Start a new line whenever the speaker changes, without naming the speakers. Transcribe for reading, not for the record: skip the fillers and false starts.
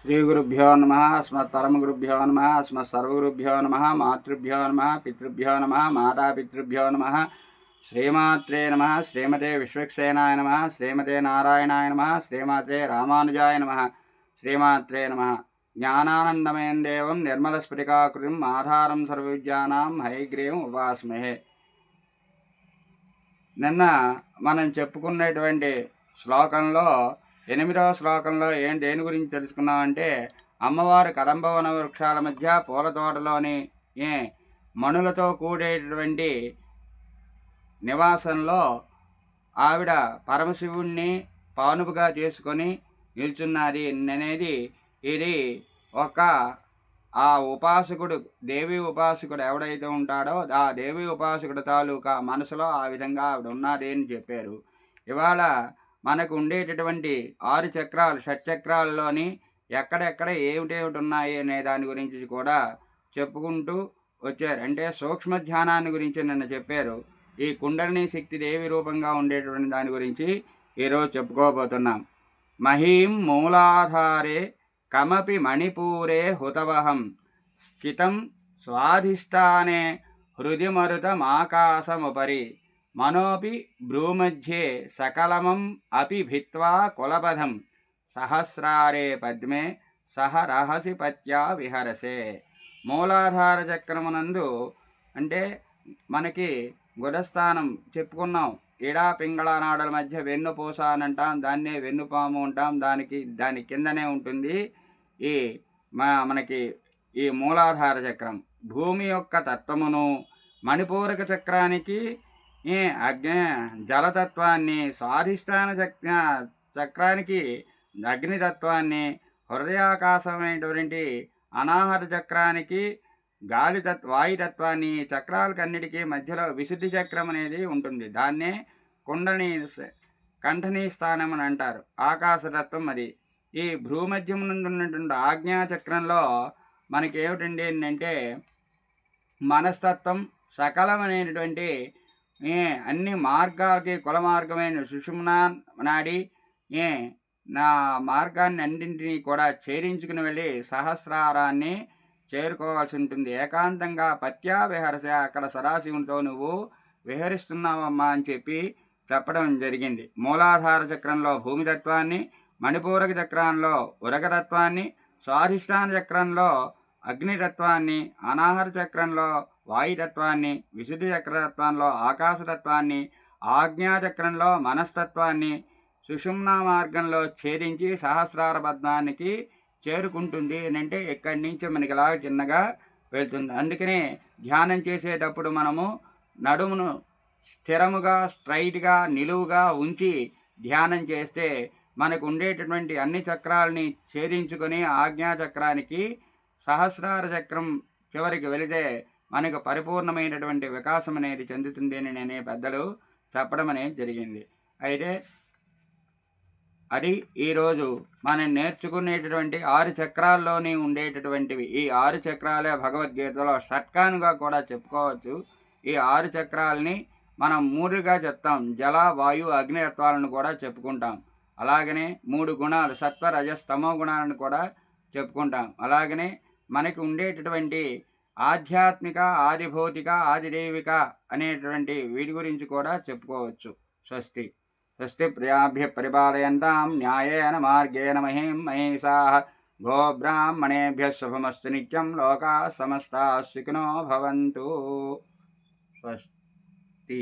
श्रीगुरुभ्यो नमः। अस्मत्परमगुरुभ्यो नमः। अस्मत्सर्वगुरुभ्यो नमः। मातृभ्यो नमः। पितृभ्यो नमः। मातापितृभ्यो नमः। श्रीमात्रे नमः। श्रीमते विश्वक्सेनाय नमः। श्रीमते नारायणाय नमः। श्रीमात्रे रामानुजाय नमः। श्रीमात्रे नमः। ज्ञानानन्दमयं देवं निर्मलस्फटिकाकृतिम् आधारं सर्वविद्यानां హయగ్రీవం ఉపాస్మహే. నిన్న మనం చెప్పుకున్నటువంటి శ్లోకంలో 8వ శ్లోకంలో దేని గురించి తెలుసుకున్నామంటే, అమ్మవారు కదంబవన వృక్షాల మధ్య పూల తోటలోని మణులతో కూడేటటువంటి నివాసంలో ఆవిడ పరమశివుణ్ణి పానుపుగా చేసుకొని నిల్చున్నది అనేది ఇది ఒక ఆ ఉపాసకుడు, దేవి ఉపాసకుడు ఎవడైతే ఉంటాడో ఆ దేవి ఉపాసకుడు తాలూకా మనసులో ఆ విధంగా ఆవిడ ఉన్నది అని చెప్పారు. ఇవాళ మనకు ఉండేటటువంటి 6 చక్రాలు, షట్చక్రాల్లోని ఎక్కడెక్కడ ఏమిటేమిటి ఉన్నాయి అనే దాని గురించి కూడా చెప్పుకుంటూ వచ్చారు. అంటే సూక్ష్మ ధ్యానాన్ని గురించి నిన్న చెప్పారు. ఈ కుండలిని శక్తి దేవి రూపంగా ఉండేటువంటి దాని గురించి ఈరోజు చెప్పుకోబోతున్నాం. మహీం మూలాధారే కమపి మణిపూరే హుతవహం స్థితం స్వాధిష్టానే హృదిమరుతమాకాశముపరి మనోపి భ్రూమధ్యే సకలమం అపి భిత్వా కులపథం సహస్రారే పద్మే సహ రహసి పత్యా విహరసే. మూలాధార చక్రమునందు అంటే మనకి గుడస్థానం చెప్పుకున్నాం. ఇడా పింగళ నాడుల మధ్య వెన్నుపూస అని అంటాం, దాన్నే వెన్నుపాము అంటాం. దాని కిందనే ఉంటుంది మనకి ఈ మూలాధార చక్రం. భూమి యొక్క తత్వమును, మణిపూరక చక్రానికి జలతత్వాన్ని, స్వాధిష్టాన చక్రానికి అగ్నితత్వాన్ని, హృదయాకాశమైనటువంటి అనాహర చక్రానికి వాయుతత్వాన్ని, చక్రాలకన్నిటికీ మధ్యలో విశుద్ధి చక్రం అనేది ఉంటుంది. దాన్నే కుండని కంఠనీ స్థానం అని అంటారు. ఆకాశతత్వం అది. ఈ భ్రూమధ్యమునందు ఉన్నటువంటి ఆజ్ఞాచక్రంలో మనకి ఏమిటండి ఏంటంటే మనస్తత్వం, సకలమైనటువంటి అన్ని మార్గాలకి కుల మార్గమైన సుషుమ్నా నాడి నా మార్గాన్ని అన్నింటినీ కూడా ఛేదించుకుని వెళ్ళి సహస్రారాన్ని చేరుకోవాల్సి ఉంటుంది. ఏకాంతంగా పత్యా విహరస, అక్కడ సదాశివునితో నువ్వు విహరిస్తున్నావమ్మా అని చెప్పడం జరిగింది. మూలాధార చక్రంలో భూమితత్వాన్ని, మణిపూరక చక్రంలో ఉరగతత్వాన్ని, స్వాధిష్టాన చక్రంలో అగ్నితత్వాన్ని, అనాహర చక్రంలో వాయుతత్వాన్ని, విశుద్ధి చక్రతత్వంలో ఆకాశతత్వాన్ని, ఆజ్ఞాచక్రంలో మనస్తత్వాన్ని సుషుమ్నా మార్గంలో ఛేదించి సహస్రార పద్మానికి చేరుకుంటుంది అని అంటే ఇక్కడి నుంచి మనకి ఇలా చిన్నగా వెళ్తుంది. అందుకనే ధ్యానం చేసేటప్పుడు మనము నడుమును స్థిరముగా, స్ట్రైట్గా, నిలువుగా ఉంచి ధ్యానం చేస్తే మనకు ఉండేటటువంటి అన్ని చక్రాలని ఛేదించుకొని ఆజ్ఞాచక్రానికి, సహస్రార చక్రం చివరికి వెళితే మనకు పరిపూర్ణమైనటువంటి వికాసం అనేది చెందుతుంది అని నేనే పెద్దలు చెప్పడం అనేది జరిగింది. అయితే అది ఈరోజు మనం నేర్చుకునేటటువంటి 6 చక్రాల్లోనే ఉండేటటువంటివి. ఈ 6 చక్రాలే భగవద్గీతలో షట్కానుగా కూడా చెప్పుకోవచ్చు. ఈ 6 చక్రాలని మనం 3గా చెప్తాం. జల, వాయు, అగ్ని తత్వాలను కూడా చెప్పుకుంటాం. అలాగనే 3 గుణాలు సత్వ, రజస్, తమో గుణాలను కూడా చెప్పుకుంటాం. అలాగనే మనకి ఉండేటటువంటి ఆధ్యాత్మిక, ఆదిభౌతిక, ఆదిదైవిక అనేటువంటి వీటి గురించి కూడా చెప్పుకోవచ్చు. స్వస్తి స్వస్తి ప్రియాభ్య పరిపాలయంతాం న్యాయేన మార్గేణ మహీం మహేశాః. గోబ్రాహ్మణేభ్యः శుభమస్తు నిత్యం. లోకాः సమస్తాः సుఖినో భవంతు. స్వస్తి.